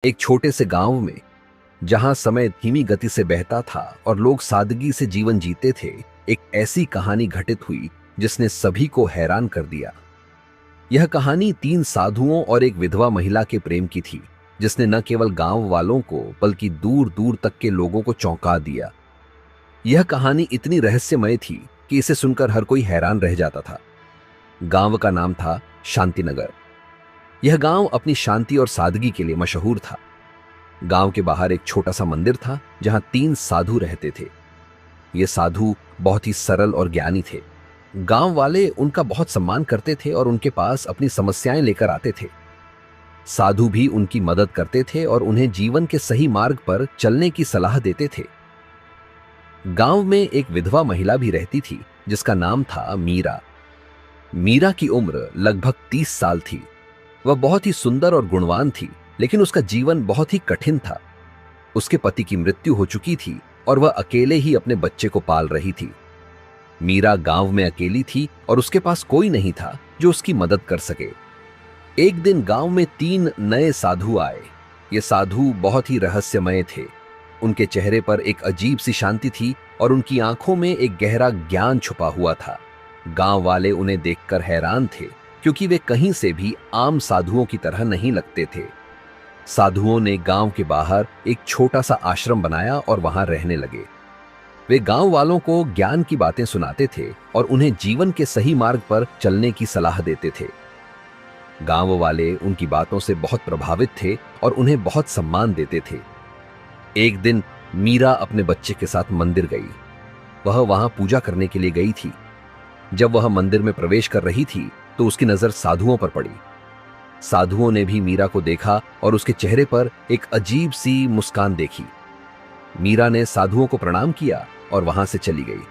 एक छोटे से गांव में, जहां समय धीमी गति से बहता था और लोग सादगी से जीवन जीते थे, एक ऐसी कहानी घटित हुई जिसने सभी को हैरान कर दिया। यह कहानी तीन साधुओं और एक विधवा महिला के प्रेम की थी, जिसने न केवल गांव वालों को बल्कि दूर दूर तक के लोगों को चौंका दिया। यह कहानी इतनी रहस्यमय थी कि इसे सुनकर हर कोई हैरान रह जाता था। गांव का नाम था शांतिनगर। यह गांव अपनी शांति और सादगी के लिए मशहूर था। गांव के बाहर एक छोटा सा मंदिर था जहां तीन साधु रहते थे। ये साधु बहुत ही सरल और ज्ञानी थे। गांव वाले उनका बहुत सम्मान करते थे और उनके पास अपनी समस्याएं लेकर आते थे। साधु भी उनकी मदद करते थे और उन्हें जीवन के सही मार्ग पर चलने की सलाह देते थे। गांव में एक विधवा महिला भी रहती थी जिसका नाम था मीरा। मीरा की उम्र लगभग 30 साल थी। वह बहुत ही सुंदर और गुणवान थी, लेकिन उसका जीवन बहुत ही कठिन था। उसके पति की मृत्यु हो चुकी थी और वह अकेले ही अपने बच्चे को पाल रही थी। मीरा गांव में अकेली थी और उसके पास कोई नहीं था जो उसकी मदद कर सके। एक दिन गांव में 3 नए साधु आए। ये साधु बहुत ही रहस्यमय थे। उनके चेहरे पर एक अजीब सी शांति थी और उनकी आंखों में एक गहरा ज्ञान छुपा हुआ था। गांव वाले उन्हें देखकर हैरान थे, क्योंकि वे कहीं से भी आम साधुओं की तरह नहीं लगते थे। साधुओं ने गांव के बाहर एक छोटा सा आश्रम बनाया और वहां रहने लगे। वे गांव वालों को ज्ञान की बातें सुनाते थे और उन्हें जीवन के सही मार्ग पर चलने की सलाह देते थे। गांव वाले उनकी बातों से बहुत प्रभावित थे और उन्हें बहुत सम्मान देते थे। एक दिन मीरा अपने बच्चे के साथ मंदिर गई। वह वहां पूजा करने के लिए गई थी। जब वह मंदिर में प्रवेश कर रही थी तो उसकी नजर साधुओं पर पड़ी। साधुओं ने भी मीरा को देखा और उसके चेहरे पर एक अजीब सी मुस्कान देखी। मीरा ने साधुओं को प्रणाम किया और वहां से चली गई।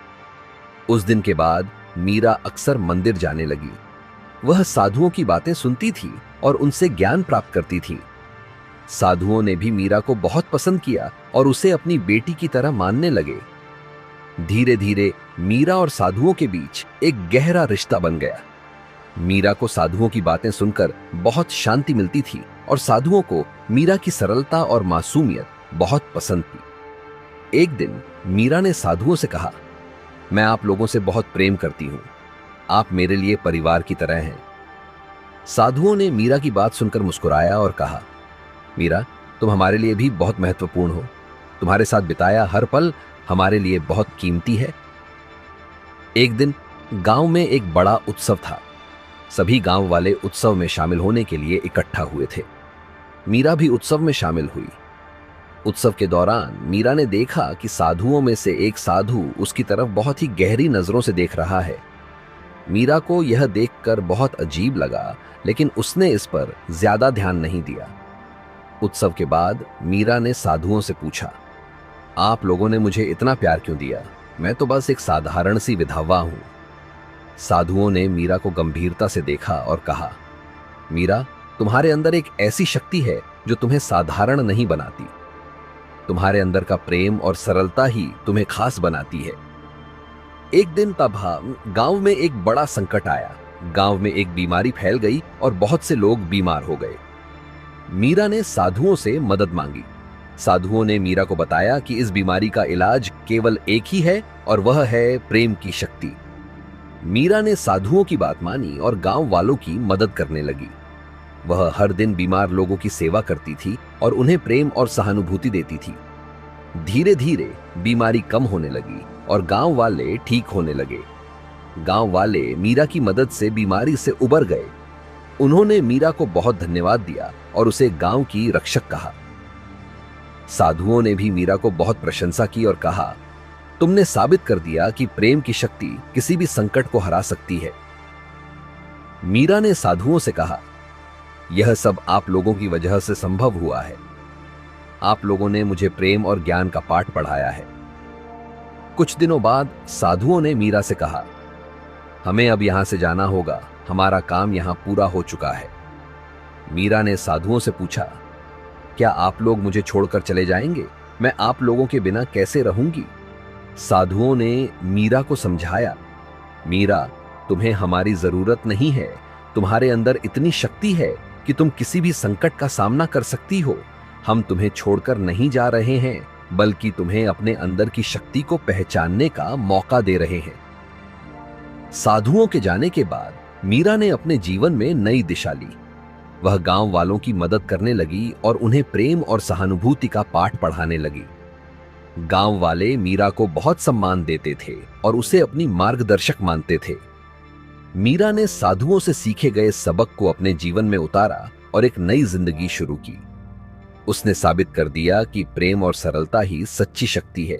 उस दिन के बाद मीरा अक्सर मंदिर जाने लगी। वह साधुओं की बातें सुनती थी और उनसे ज्ञान प्राप्त करती थी। साधुओं ने भी मीरा को बहुत पसंद किया और उसे अपनी बेटी की तरह मानने लगे। धीरे धीरे मीरा और साधुओं के बीच एक गहरा रिश्ता बन गया। मीरा को साधुओं की बातें सुनकर बहुत शांति मिलती थी और साधुओं को मीरा की सरलता और मासूमियत बहुत पसंद थी। एक दिन मीरा ने साधुओं से कहा, मैं आप लोगों से बहुत प्रेम करती हूं। आप मेरे लिए परिवार की तरह हैं। साधुओं ने मीरा की बात सुनकर मुस्कुराया और कहा, मीरा, तुम हमारे लिए भी बहुत महत्वपूर्ण हो। तुम्हारे साथ बिताया हर पल हमारे लिए बहुत कीमती है। एक दिन गांव में एक बड़ा उत्सव था। सभी गांव वाले उत्सव में शामिल होने के लिए इकट्ठा हुए थे। मीरा भी उत्सव में शामिल हुई। उत्सव के दौरान मीरा ने देखा कि साधुओं में से एक साधु उसकी तरफ बहुत ही गहरी नजरों से देख रहा है। मीरा को यह देखकर बहुत अजीब लगा, लेकिन उसने इस पर ज्यादा ध्यान नहीं दिया। उत्सव के बाद मीरा ने साधुओं से पूछा, आप लोगों ने मुझे इतना प्यार क्यों दिया? मैं तो बस एक साधारण सी विधवा हूं। साधुओं ने मीरा को गंभीरता से देखा और कहा, मीरा, तुम्हारे अंदर एक ऐसी शक्ति है जो तुम्हें साधारण नहीं बनाती। तुम्हारे अंदर का प्रेम और सरलता ही तुम्हें खास बनाती है। एक दिन तब गांव में एक बड़ा संकट आया। गांव में एक बीमारी फैल गई और बहुत से लोग बीमार हो गए। मीरा ने साधुओं से मदद मांगी। साधुओं ने मीरा को बताया कि इस बीमारी का इलाज केवल एक ही है और वह है प्रेम की शक्ति। मीरा ने साधुओं की बात मानी और गांव वालों की मदद करने लगी। वह हर दिन बीमार लोगों की सेवा करती थी और उन्हें प्रेम और सहानुभूति देती थी। धीरे धीरे बीमारी कम होने लगी और गांव वाले ठीक होने लगे। गांव वाले मीरा की मदद से बीमारी से उबर गए। उन्होंने मीरा को बहुत धन्यवाद दिया और उसे गांव की रक्षक कहा। साधुओं ने भी मीरा को बहुत प्रशंसा की और कहा, तुमने साबित कर दिया कि प्रेम की शक्ति किसी भी संकट को हरा सकती है। मीरा ने साधुओं से कहा, यह सब आप लोगों की वजह से संभव हुआ है। आप लोगों ने मुझे प्रेम और ज्ञान का पाठ पढ़ाया है। कुछ दिनों बाद साधुओं ने मीरा से कहा, हमें अब यहां से जाना होगा। हमारा काम यहां पूरा हो चुका है। मीरा ने साधुओं से पूछा, क्या आप लोग मुझे छोड़कर चले जाएंगे? मैं आप लोगों के बिना कैसे रहूंगी? साधुओं ने मीरा को समझाया, मीरा, तुम्हें हमारी जरूरत नहीं है। तुम्हारे अंदर इतनी शक्ति है कि तुम किसी भी संकट का सामना कर सकती हो। हम तुम्हें छोड़कर नहीं जा रहे हैं, बल्कि तुम्हें अपने अंदर की शक्ति को पहचानने का मौका दे रहे हैं। साधुओं के जाने के बाद मीरा ने अपने जीवन में नई दिशा ली। वह गांव वालों की मदद करने लगी और उन्हें प्रेम और सहानुभूति का पाठ पढ़ाने लगी। गांव वाले मीरा को बहुत सम्मान देते थे और उसे अपनी मार्गदर्शक मानते थे। मीरा ने साधुओं से सीखे गए सबक को अपने जीवन में उतारा और एक नई जिंदगी शुरू की। उसने साबित कर दिया कि प्रेम और सरलता ही सच्ची शक्ति है।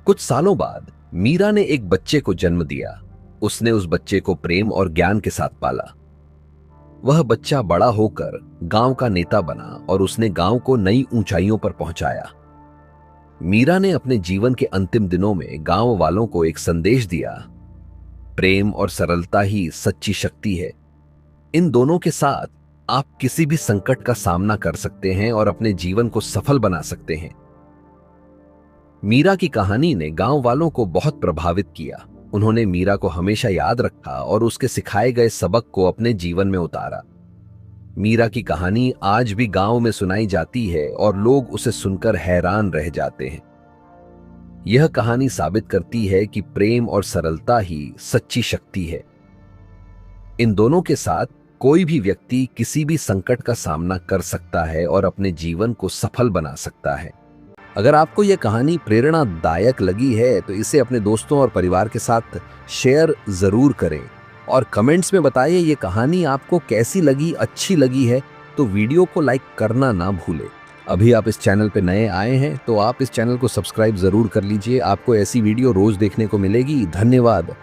कुछ सालों बाद मीरा ने एक बच्चे को जन्म दिया। उसने उस बच्चे को प्रेम और ज्ञान के साथ पाला। वह बच्चा बड़ा होकर गांव का नेता बना और उसने गांव को नई ऊंचाइयों पर पहुंचाया। मीरा ने अपने जीवन के अंतिम दिनों में गांव वालों को एक संदेश दिया, प्रेम और सरलता ही सच्ची शक्ति है। इन दोनों के साथ आप किसी भी संकट का सामना कर सकते हैं और अपने जीवन को सफल बना सकते हैं। मीरा की कहानी ने गांव वालों को बहुत प्रभावित किया। उन्होंने मीरा को हमेशा याद रखा और उसके सिखाए गए सबक को अपने जीवन में उतारा। मीरा की कहानी आज भी गांव में सुनाई जाती है और लोग उसे सुनकर हैरान रह जाते हैं। यह कहानी साबित करती है कि प्रेम और सरलता ही सच्ची शक्ति है। इन दोनों के साथ कोई भी व्यक्ति किसी भी संकट का सामना कर सकता है और अपने जीवन को सफल बना सकता है। अगर आपको यह कहानी प्रेरणादायक लगी है तो इसे अपने दोस्तों और परिवार के साथ शेयर जरूर करें और कमेंट्स में बताइए ये कहानी आपको कैसी लगी। अच्छी लगी है तो वीडियो को लाइक करना ना भूलें। अभी आप इस चैनल पे नए आए हैं तो आप इस चैनल को सब्सक्राइब जरूर कर लीजिए। आपको ऐसी वीडियो रोज देखने को मिलेगी। धन्यवाद।